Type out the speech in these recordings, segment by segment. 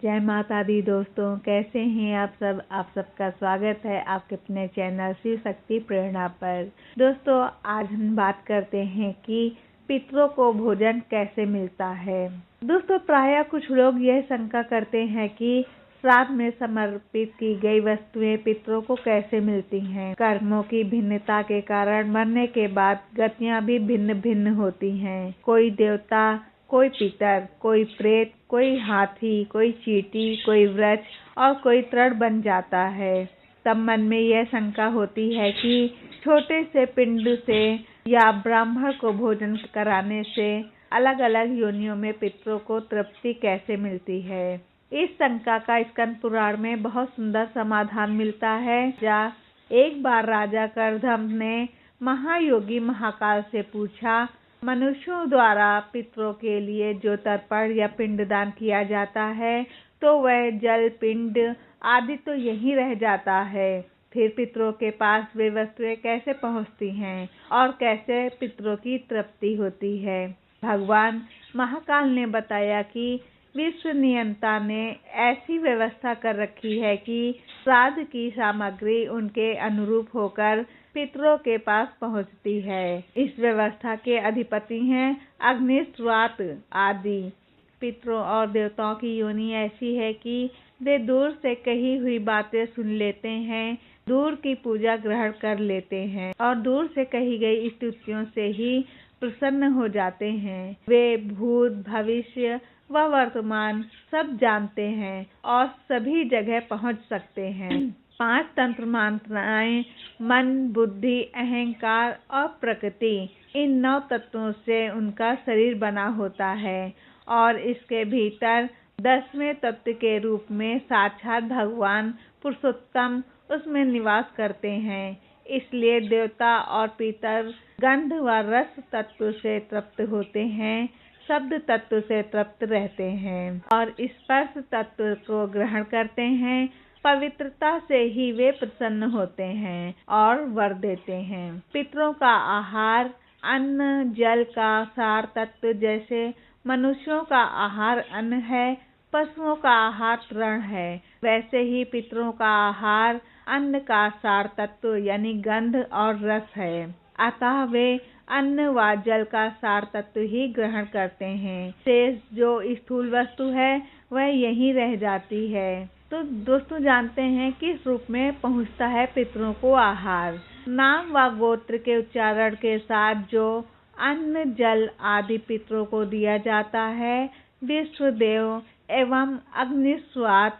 जय माता दी दोस्तों, कैसे हैं आप सब। आप सबका स्वागत है आपके अपने चैनल शिव शक्ति प्रेरणा पर। दोस्तों, आज हम बात करते हैं कि पितरों को भोजन कैसे मिलता है। दोस्तों, प्रायः कुछ लोग यह शंका करते हैं कि श्राद्ध में समर्पित की गई वस्तुएं पितरों को कैसे मिलती हैं। कर्मों की भिन्नता के कारण मरने के बाद गतियां भी भिन्न भिन्न होती हैं। कोई देवता, कोई पितर, कोई प्रेत, कोई हाथी, कोई चींटी, कोई वृक्ष और कोई तृण बन जाता है। तब मन में यह शंका होती है कि छोटे से पिंड से या ब्राह्मण को भोजन कराने से अलग अलग योनियों में पितरों को तृप्ति कैसे मिलती है। इस शंका का स्कंद पुराण में बहुत सुंदर समाधान मिलता है। जहाँ एक बार राजा करदम ने महायोगी महाकाल से पूछा, मनुष्यों द्वारा पितरों के लिए जो तर्पण या पिंडदान किया जाता है तो वह जल, पिंड आदि तो यहीं रह जाता है। फिर पितरों के पास वे वस्तुएं कैसे पहुंचती हैं और कैसे पितरों की तृप्ति होती है। भगवान महाकाल ने बताया कि विश्व नियंता ने ऐसी व्यवस्था कर रखी है कि श्राद्ध की सामग्री उनके अनुरूप होकर पितरों के पास पहुंचती है। इस व्यवस्था के अधिपति हैं अग्नि, स्वात आदि। पितरों और देवताओं की योनि ऐसी है कि वे दूर से कही हुई बातें सुन लेते हैं, दूर की पूजा ग्रहण कर लेते हैं और दूर से कही गई स्तुतियों से ही प्रसन्न हो जाते हैं। वे भूत, भविष्य व वर्तमान सब जानते हैं और सभी जगह पहुंच सकते हैं। 5 तंत्र मात्राएं मन, बुद्धि, अहंकार और प्रकृति, इन 9 तत्वों से उनका शरीर बना होता है और इसके भीतर 10वें तत्व के रूप में साक्षात भगवान पुरुषोत्तम उसमें निवास करते हैं। इसलिए देवता और पितर गंध व रस तत्व से तृप्त होते हैं, शब्द तत्व से तृप्त रहते हैं और स्पर्श तत्व को ग्रहण करते हैं। पवित्रता से ही वे प्रसन्न होते हैं और वर देते हैं। पितरों का आहार अन्न, जल का सार तत्व जैसे मनुष्यों का आहार अन्न है, पशुओं का आहार तृण है, वैसे ही पितरों का आहार अन्न का सार तत्व यानी गंध और रस है। अतः वे अन्न व जल का सार तत्व ही ग्रहण करते हैं। शेष जो स्थूल वस्तु है वह यहीं रह जाती है। तो दोस्तों, जानते हैं किस रूप में पहुंचता है पितरों को आहार। नाम व गोत्र के उच्चारण के साथ जो अन्न, जल आदि पितरों को दिया जाता है, विश्वदेव एवं अग्निस्वात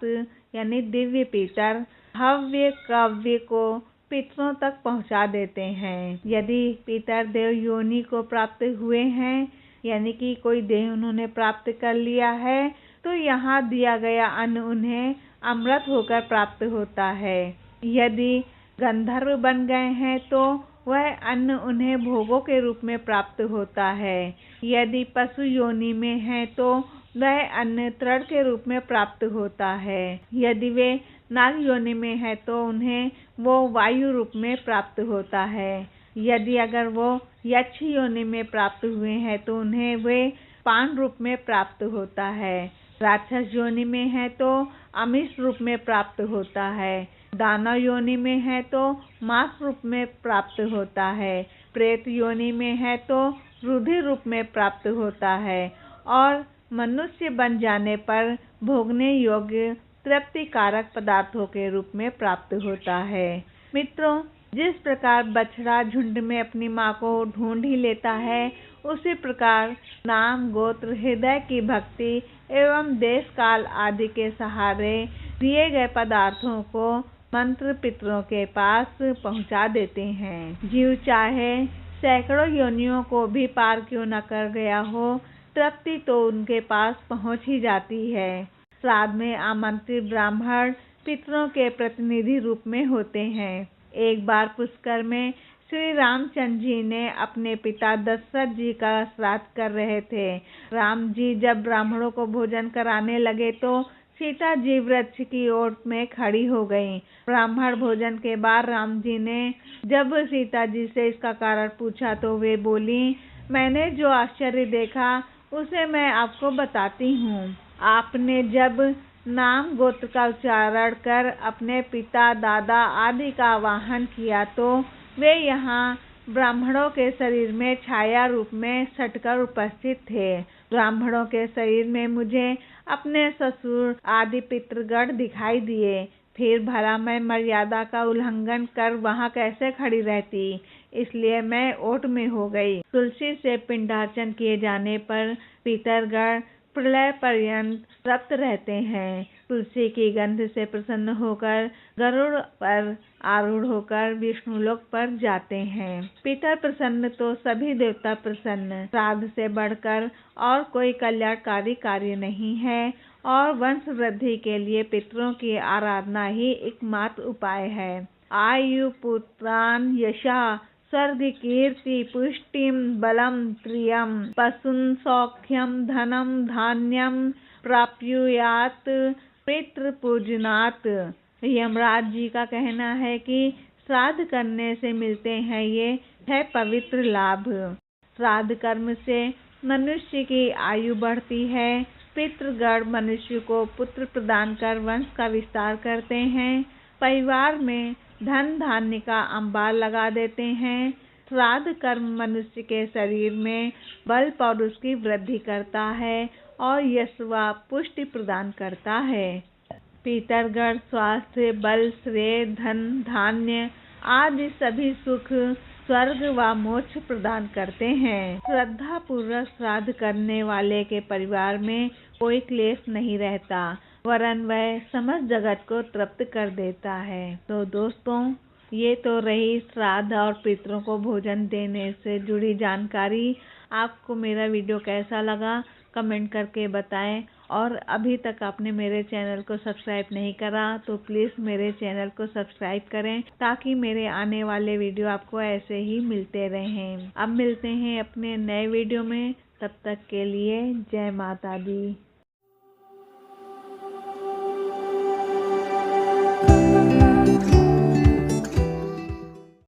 यानी दिव्य पितर हव्य कव्य को पितरों तक पहुंचा देते हैं। यदि पितर देव योनि को प्राप्त हुए हैं, यानी कि कोई देह उन्होंने प्राप्त कर लिया है, तो यहाँ दिया गया अन्न उन्हें अमृत होकर प्राप्त होता है। यदि गंधर्व बन गए हैं तो वह अन्न उन्हें भोगों के रूप में प्राप्त होता है। यदि पशु योनि में है तो वह अन्न तृण के रूप में प्राप्त होता है। यदि वे नाग योनि में है तो उन्हें वो वायु रूप में प्राप्त होता है। यदि अगर वो यक्ष योनि में प्राप्त हुए हैं तो उन्हें वे पान रूप में प्राप्त होता है। राक्षस योनि में है तो आमिष रूप में प्राप्त होता है। दानव योनि में है तो मांस रूप में प्राप्त होता है। प्रेत योनि में है तो रुधिर रूप में प्राप्त होता है और मनुष्य बन जाने पर भोगने योग्य तृप्ति कारक पदार्थों के रूप में प्राप्त होता है। मित्रों, जिस प्रकार बछड़ा झुंड में अपनी माँ को ढूंढ ही लेता है, उसी प्रकार नाम, गोत्र, हृदय की भक्ति एवं देश काल आदि के सहारे दिए गए पदार्थों को मंत्र पितरों के पास पहुँचा देते हैं। जीव चाहे सैकड़ों योनियों को भी पार क्यों न कर गया हो, तृप्ति तो उनके पास पहुँच ही जाती है। श्राद्ध में आमंत्रित ब्राह्मण पितरों के प्रतिनिधि रूप में होते हैं। एक बार पुष्कर में श्री रामचंद्र जी ने अपने पिता दशरथ जी का श्राद्ध कर रहे थे। राम जी जब ब्राह्मणों को भोजन कराने लगे तो सीता जी वृक्ष की ओट में खड़ी हो गईं। ब्राह्मण भोजन के बाद राम जी ने जब सीता जी से इसका कारण पूछा तो वे बोली, मैंने जो आश्चर्य देखा उसे मैं आपको बताती हूँ। आपने जब नाम गोत्र का उच्चारण कर अपने पिता, दादा आदि का आवाहन किया तो वे यहाँ ब्राह्मणों के शरीर में छाया रूप में सटकर उपस्थित थे। ब्राह्मणों के शरीर में मुझे अपने ससुर आदि पितृगण दिखाई दिए। फिर भला मैं मर्यादा का उल्लंघन कर वहाँ कैसे खड़ी रहती, इसलिए मैं ओट में हो गई। तुलसी से पिंडार्चन किए जाने पर पितरगण प्रलय पर्यंत तृप्त रहते हैं। तुलसी की गंध से प्रसन्न होकर गरुड़ पर आरूढ़ होकर विष्णुलोक पर जाते हैं। पितर प्रसन्न तो सभी देवता प्रसन्न। श्राद्ध से बढ़कर और कोई कल्याणकारी कार्य नहीं है और वंश वृद्धि के लिए पितरों की आराधना ही एकमात्र उपाय है। आयु पुत्रान यशा स्वर्ग कीर्ति पुष्टिम बलम त्रियम पशुन सौख्यम धनम धान्यम प्राप्युयात पितृ पूजनात्। यमराज जी का कहना है कि श्राद्ध करने से मिलते हैं ये 6 पवित्र लाभ। श्राद्ध कर्म से मनुष्य की आयु बढ़ती है। पितृगण मनुष्य को पुत्र प्रदान कर वंश का विस्तार करते हैं। परिवार में धन धान्य का अंबार लगा देते हैं। श्राद्ध कर्म मनुष्य के शरीर में बल पौरुष की वृद्धि करता है और यश व पुष्टि प्रदान करता है। पितरगण स्वास्थ्य, बल, श्रेय, धन धान्य आदि सभी सुख, स्वर्ग व मोक्ष प्रदान करते हैं। श्रद्धा पूर्वक श्राद्ध करने वाले के परिवार में कोई क्लेश नहीं रहता, वरन वह समस्त जगत को तृप्त कर देता है। तो दोस्तों, ये तो रही श्राद्ध और पितरों को भोजन देने से जुड़ी जानकारी। आपको मेरा वीडियो कैसा लगा कमेंट करके बताएं और अभी तक आपने मेरे चैनल को सब्सक्राइब नहीं करा तो प्लीज़ मेरे चैनल को सब्सक्राइब करें ताकि मेरे आने वाले वीडियो आपको ऐसे ही मिलते रहें। अब मिलते हैं अपने नए वीडियो में, तब तक के लिए जय माता दी।